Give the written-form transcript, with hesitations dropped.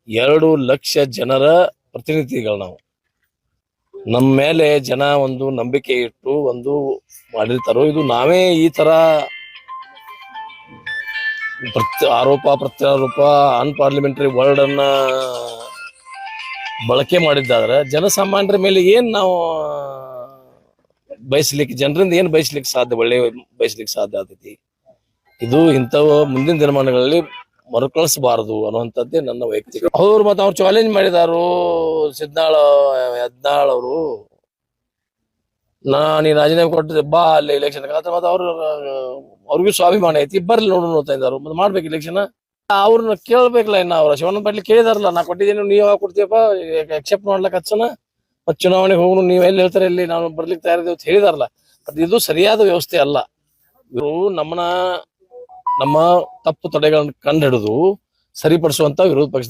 2 ಲಕ್ಷ ಜನರ ಪ್ರತಿನಿಧಿಗಳು ನಾವು. ನಮ್ಮ ಮೇಲೆ ಜನ ಒಂದು ನಂಬಿಕೆ ಇಟ್ಟು ಒಂದು ಮಾಡಿರ್ತಾರೋ. ಇದು ನಾವೇ ಈ ತರ ಆರೋಪ ಪ್ರತ್ಯಾರೋಪ ಅನ್ಪಾರ್ಲಿಮೆಂಟರಿ ವರ್ಡ್ ಅನ್ನ ಬಳಕೆ ಮಾಡಿದ್ದಾದ್ರೆ ಜನಸಾಮಾನ್ಯರ ಮೇಲೆ ಏನ್ ನಾವು ಬಯಸ್ಲಿಕ್ಕೆ, ಜನರಿಂದ ಏನ್ ಬಯಸ್ಲಿಕ್ಕೆ ಸಾಧ್ಯ, ಒಳ್ಳೆ ಬಯಸ್ಲಿಕ್ಕೆ ಸಾಧ್ಯ ಆಗ್ತೈತಿ? ಇದು ಇಂಥವು ಮುಂದಿನ ದಿನಮಾನಗಳಲ್ಲಿ ಮರುಕಳಿಸಬಾರದು ಅನ್ನುವಂಥದ್ದೇ ನನ್ನ ವೈಯಕ್ತಿಕ. ಅವ್ರು ಮತ್ತೆ ಅವ್ರು ಚಾಲೆಂಜ್ ಮಾಡಿದಾರು ಯತ್ನಾಳ್ ಅವರು, ನೀನ್ ರಾಜೀನಾಮೆ ಕೊಟ್ಟು ಬಾ ಅಲ್ಲಿ ಎಲೆಕ್ಷನ್ ಮತ್ತೆ ಅವ್ರಿಗೂ ಸ್ವಾಭಿಮಾನ ಐತಿ, ಬರ್ಲಿ ನೋಡು ನೋಡ್ತಾ ಇದ್ದಾರು, ಮತ್ತೆ ಮಾಡ್ಬೇಕು ಎಲೆಕ್ಷನ್. ಅವ್ರನ್ನ ಕೇಳ್ಬೇಕಲ್ಲ. ಇನ್ನ ಅವ್ರ ಶಿವಣ್ಣ ಪಾಟೀಲ್ ಕೇಳಿದಾರಲ್ಲ, ನಾ ಕೊಟ್ಟಿದ್ದೀನಿ ನೀವ್ ಯಾವಾಗ ಕೊಡ್ತೀಯಪ್ಪ, ಎಕ್ಸೆಪ್ಟ್ ಮಾಡ್ಲಕ್ ಹಚ್ಚನ, ಮತ್ ಚುನಾವಣೆಗೆ ಹೋಗುನು ನೀವ್ ಎಲ್ಲಿ ಹೇಳ್ತಾರೆ ಇಲ್ಲಿ ನಾವು ಬರ್ಲಿಕ್ಕೆ ತಯಾರಿದ್ದೇವೆ ಅಂತ ಹೇಳಿದಾರಲ್ಲ. ಬಟ್ ಇದು ಸರಿಯಾದ ವ್ಯವಸ್ಥೆ ಅಲ್ಲ. ಇವರು ನಮ್ಮ ತಪ್ಪು ತಡೆಗಳನ್ನ ಕಂಡು ಹಿಡಿದು ಸರಿಪಡಿಸುವಂತ ವಿರೋಧ ಪಕ್ಷ